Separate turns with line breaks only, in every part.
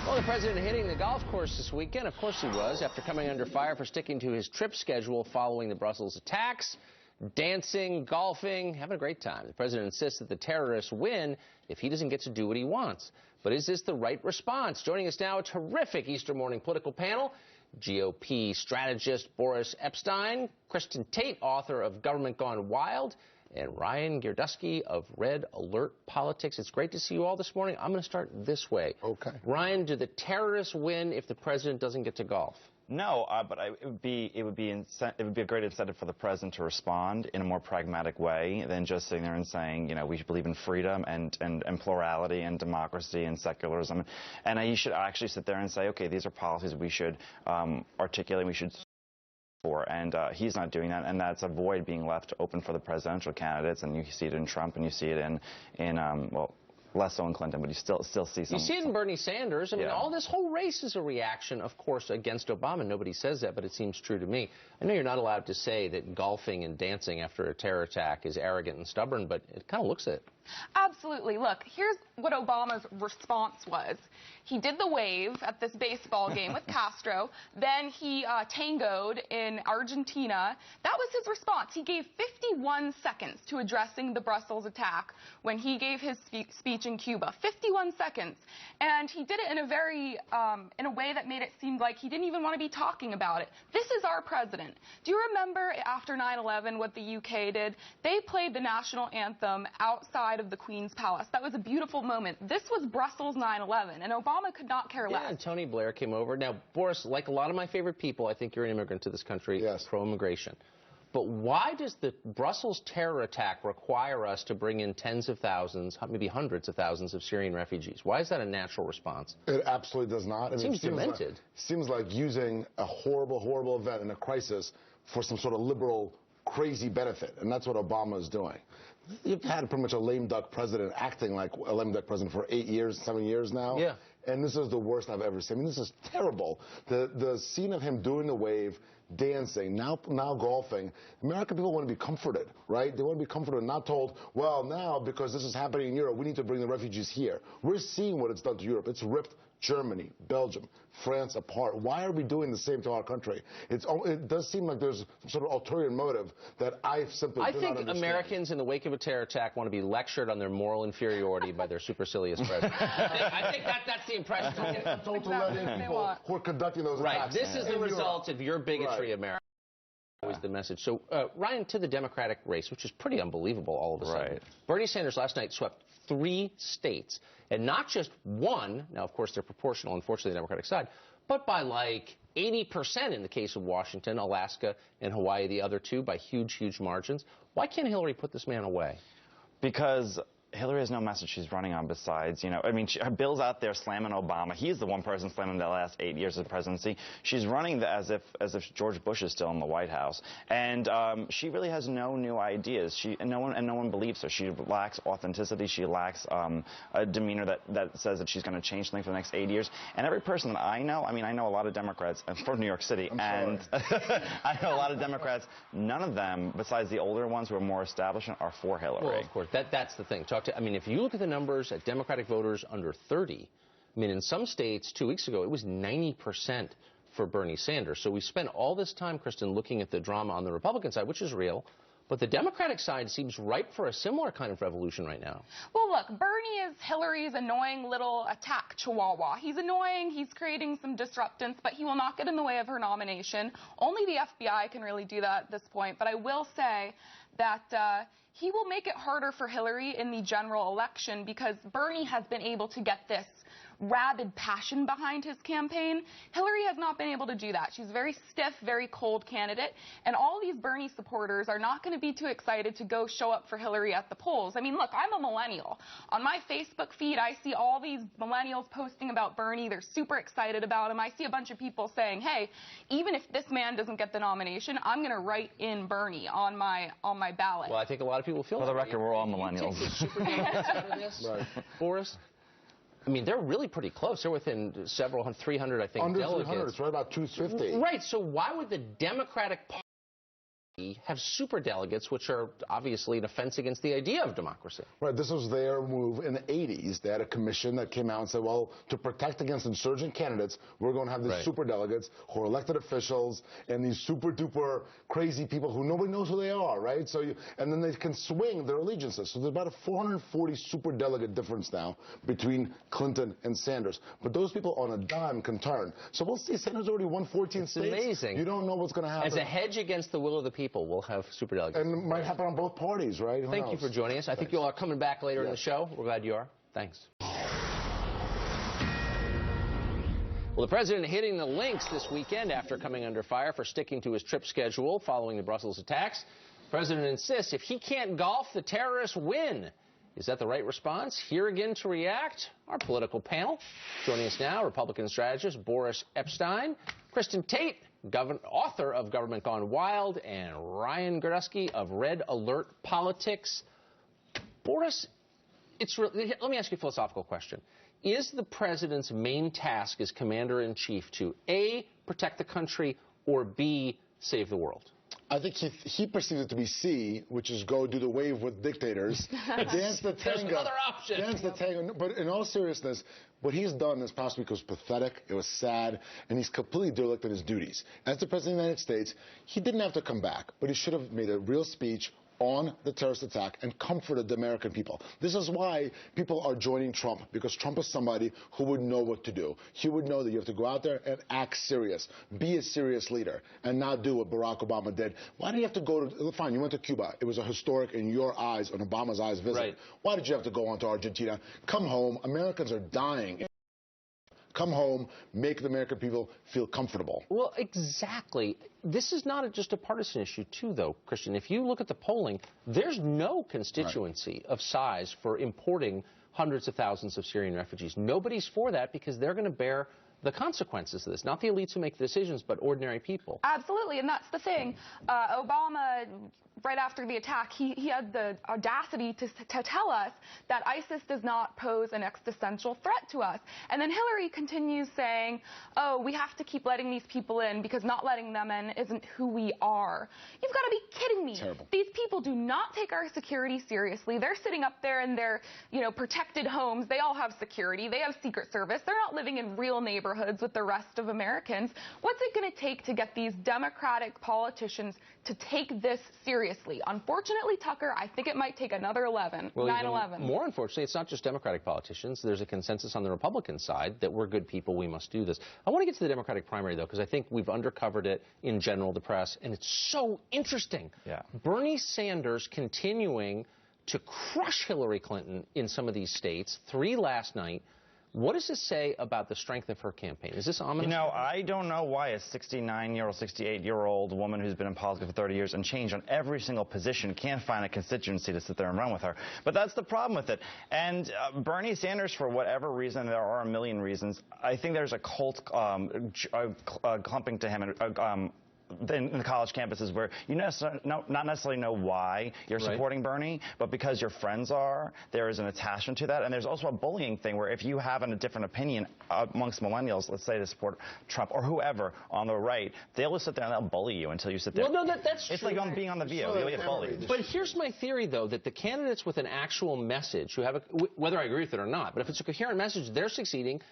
Well, the president hitting the golf course this weekend. Of course he was, after coming under fire for sticking to his trip schedule following the Brussels attacks. Dancing, golfing, having a great time. The president insists that the terrorists win if he doesn't get to do what he wants. But is this the right response? Joining us now, a terrific Easter morning political panel. GOP strategist Boris Epshteyn, Kristin Tate, author of Government Gone Wild, and Ryan Girdusky of Red Alert Politics. It's great to see you all this morning. I'm going to start this way.
Okay.
Ryan, do the terrorists win if the president doesn't get to golf?
No, but it would be a great incentive for the president to respond in a more pragmatic way than just sitting there and saying, you know, we should believe in freedom and plurality and democracy and secularism. And he should actually sit there and say, okay, these are policies we should articulate, we should for, and he's not doing that, and that's a void being left open for the presidential candidates. And you see it in Trump, and you see it in well, less so in Clinton, but you still see some.
You see it in Bernie Sanders. I mean, all this whole race is a reaction, of course, against Obama. Nobody says that, but it seems true to me. I know you're not allowed to say that golfing and dancing after a terror attack is arrogant and stubborn, but it kind of looks it.
Absolutely. Look, here's what Obama's response was. He did the wave at this baseball game with Castro. Then he tangoed in Argentina. That was his response. He gave 51 seconds to addressing the Brussels attack when he gave his speech in Cuba. 51 seconds. And he did it in a way that made it seem like he didn't even want to be talking about it. This is our president. Do you remember after 9/11 what the UK did? They played the national anthem outside of the Queen's Palace. That was a beautiful moment. This was Brussels 9/11, and Obama could not care less.
Yeah, and Tony Blair came over. Now, Boris, like a lot of my favorite people, I think you're an immigrant to this country,
yes,
pro-immigration. But why does the Brussels terror attack require us to bring in tens of thousands, maybe hundreds of thousands of Syrian refugees? Why is that a natural response?
It absolutely does not. I mean,
seems demented.
Seems like using a horrible, horrible event in a crisis for some sort of liberal, crazy benefit, and that's what Obama is doing. You've had pretty much a lame duck president acting like a lame duck president for 8 years, 7 years now.
Yeah.
And this is the worst I've ever seen. I mean, this is terrible. The scene of him doing the wave, dancing, now golfing. American people want to be comforted, right? They want to be comforted, not told, well, now because this is happening in Europe, we need to bring the refugees here. We're seeing what it's done to Europe. It's ripped Germany, Belgium, France apart. Why are we doing the same to our country? It does seem like there's some sort of ulterior motive that I simply do not understand.
I think Americans in the wake of a terror attack want to be lectured on their moral inferiority by their supercilious president. I think that's the impression.
Told to let in people who are conducting those attacks.
Right. This is the result of your bigotry, America. Always the message. So, Ryan, to the Democratic race, which is pretty unbelievable all of a sudden.
Right.
Bernie Sanders last night swept 3 states, and not just one. Now, of course, they're proportional, unfortunately, the Democratic side, but by like 80% in the case of Washington, Alaska, and Hawaii, the other 2, by huge, huge margins. Why can't Hillary put this man away?
Because Hillary has no message she's running on besides, you know, I mean, her bill's out there slamming Obama. He's the one person slamming the last 8 years of the presidency. She's running as if George Bush is still in the White House, and she really has no new ideas. No one believes her. She lacks authenticity. She lacks a demeanor that says that she's going to change something for the next 8 years. And every person that I know, I mean, I know a lot of Democrats from New York City, and I know a lot of Democrats. None of them, besides the older ones who are more established, are for Hillary.
Well, of course, that's the thing. I mean, if you look at the numbers at Democratic voters under 30, I mean, in some states 2 weeks ago, it was 90% for Bernie Sanders. So we spent all this time, Kristin, looking at the drama on the Republican side, which is real. But the Democratic side seems ripe for a similar kind of revolution right now.
Well, look, Bernie is Hillary's annoying little attack chihuahua. He's annoying, he's creating some disruptance, but he will not get in the way of her nomination. Only the FBI can really do that at this point. But I will say that he will make it harder for Hillary in the general election because Bernie has been able to get this rabid passion behind his campaign. Hillary has not been able to do that. She's a very stiff, very cold candidate, and all these Bernie supporters are not going to be too excited to go show up for Hillary at the polls. I mean, look, I'm a millennial. On my Facebook feed, I see all these millennials posting about Bernie. They're super excited about him. I see a bunch of people saying, hey, even if this man doesn't get the nomination, I'm going to write in Bernie on my ballot.
Well, I think a lot of people feel
for the record, we're all millennials.
Right. Boris? I mean, they're really pretty close. They're within 300, I think,
under
delegates.
300, it's right about 250.
Right. So why would the Democratic Party have superdelegates, which are obviously an offense against the idea of democracy.
Right, this was their move in the 80s. They had a commission that came out and said, well, to protect against insurgent candidates, we're going to have these superdelegates who are elected officials and these super-duper crazy people who nobody knows who they are, right? So, and then they can swing their allegiances. So there's about a 440 superdelegate difference now between Clinton and Sanders. But those people on a dime can turn. So we'll see. Sanders already won 14 states.
Amazing.
You don't know what's going to happen.
As a hedge against the will of the people, we'll have superdelegates.
And it might happen on both parties, right?
Thank you for joining us. I think you all are coming back later in the show. We're glad you are. Thanks. Well, the president hitting the links this weekend after coming under fire for sticking to his trip schedule following the Brussels attacks. The president insists if he can't golf, the terrorists win. Is that the right response? Here again to react, our political panel. Joining us now, Republican strategist Boris Epshteyn, Kristin Tate, author of Government Gone Wild, and Ryan Girdusky of Red Alert Politics. Boris, let me ask you a philosophical question. Is the president's main task as commander-in-chief to A, protect the country, or B, save the world?
I think he perceived it to be C, which is go do the wave with dictators, dance the tango.
There's another option.
Dance the tango. But in all seriousness, what he's done this past week was pathetic. It was sad, and he's completely derelict in his duties. As the president of the United States, he didn't have to come back, but he should have made a real speech on the terrorist attack and comforted the American people. This is why people are joining Trump, because Trump is somebody who would know what to do. He would know that you have to go out there and act serious, be a serious leader, and not do what Barack Obama did. Why do you have to go to, fine, you went to Cuba. It was a historic, in your eyes, in Obama's eyes, visit.
Right.
Why did you have to go on to Argentina? Come home. Americans are dying. Come home, make the American people feel comfortable.
Well, exactly. This is not just a partisan issue, too, though, Christian. If you look at the polling, there's no constituency of size for importing hundreds of thousands of Syrian refugees. Nobody's for that because they're going to bear the consequences of this. Not the elites who make the decisions, but ordinary people.
Absolutely, and that's the thing. Obama, right after the attack, he had the audacity to tell us that ISIS does not pose an existential threat to us. And then Hillary continues saying, oh, we have to keep letting these people in because not letting them in isn't who we are. You've got to be kidding me.
Terrible.
These people do not take our security seriously. They're sitting up there in their, protected homes. They all have security. They have Secret Service. They're not living in real neighborhoods with the rest of Americans. What's it going to take to get these Democratic politicians to take this seriously? Unfortunately, Tucker, I think it might take another 11,
well,
9/11.
More unfortunately, it's not just Democratic politicians. There's a consensus on the Republican side that we're good people, we must do this. I want to get to the Democratic primary, though, because I think we've undercovered it in general, the press, and it's so interesting.
Yeah.
Bernie Sanders continuing to crush Hillary Clinton in some of these states, 3 last night. What does this say about the strength of her campaign? Is this ominous?
I don't know why a 69-year-old, 68-year-old woman who's been in politics for 30 years and changed on every single position can't find a constituency to sit there and run with her. But that's the problem with it. And Bernie Sanders, for whatever reason, there are a million reasons, I think there's a cult clumping to him in the college campuses where you not necessarily know why you're supporting Bernie, but because your friends are, there is an attachment to that. And there's also a bullying thing where if you have a different opinion amongst millennials, let's say to support Trump or whoever on the right, they'll just sit there and they'll bully you until you sit there.
Well, no, that's
it's
true.
like being on the View. You'll get bullied.
But here's my theory, though, that the candidates with an actual message, who have whether I agree with it or not, but if it's a coherent message, they're succeeding.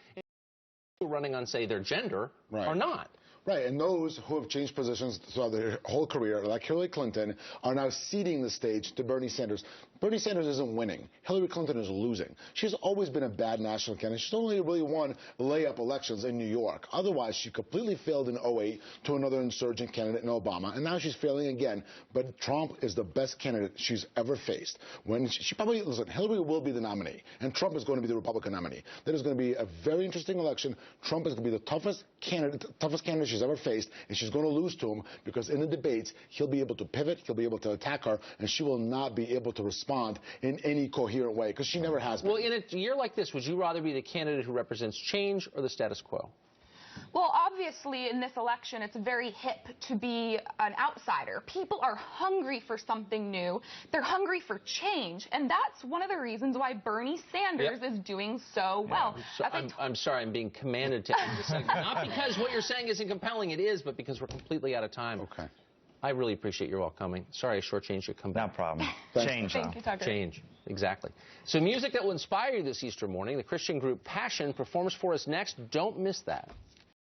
Running on, say, their gender are not.
Right, and those who have changed positions throughout their whole career, like Hillary Clinton, are now ceding the stage to Bernie Sanders. Bernie Sanders isn't winning. Hillary Clinton is losing. She's always been a bad national candidate. She's only really won layup elections in New York. Otherwise, she completely failed in 08 to another insurgent candidate in Obama, and now she's failing again. But Trump is the best candidate she's ever faced. When she probably, listen, Hillary will be the nominee, and Trump is going to be the Republican nominee. That is going to be a very interesting election. Trump is going to be the toughest candidate she's ever faced, and she's going to lose to him because in the debates, he'll be able to pivot, he'll be able to attack her, and she will not be able to respond in any coherent way, because she never has been.
Well, in a year like this, would you rather be the candidate who represents change or the status quo?
Well, obviously, in this election, it's very hip to be an outsider. People are hungry for something new. They're hungry for change. And that's one of the reasons why Bernie Sanders is doing so well.
So I'm sorry, I'm being commanded to end the segment. Not because what you're saying isn't compelling, it is, but because we're completely out of time.
Okay.
I really appreciate your all coming. Sorry I shortchanged your comeback.
No problem. Change, though.
Thank you, Tucker.
Change. Exactly. So music that will inspire you this Easter morning. The Christian group Passion performs for us next. Don't miss that.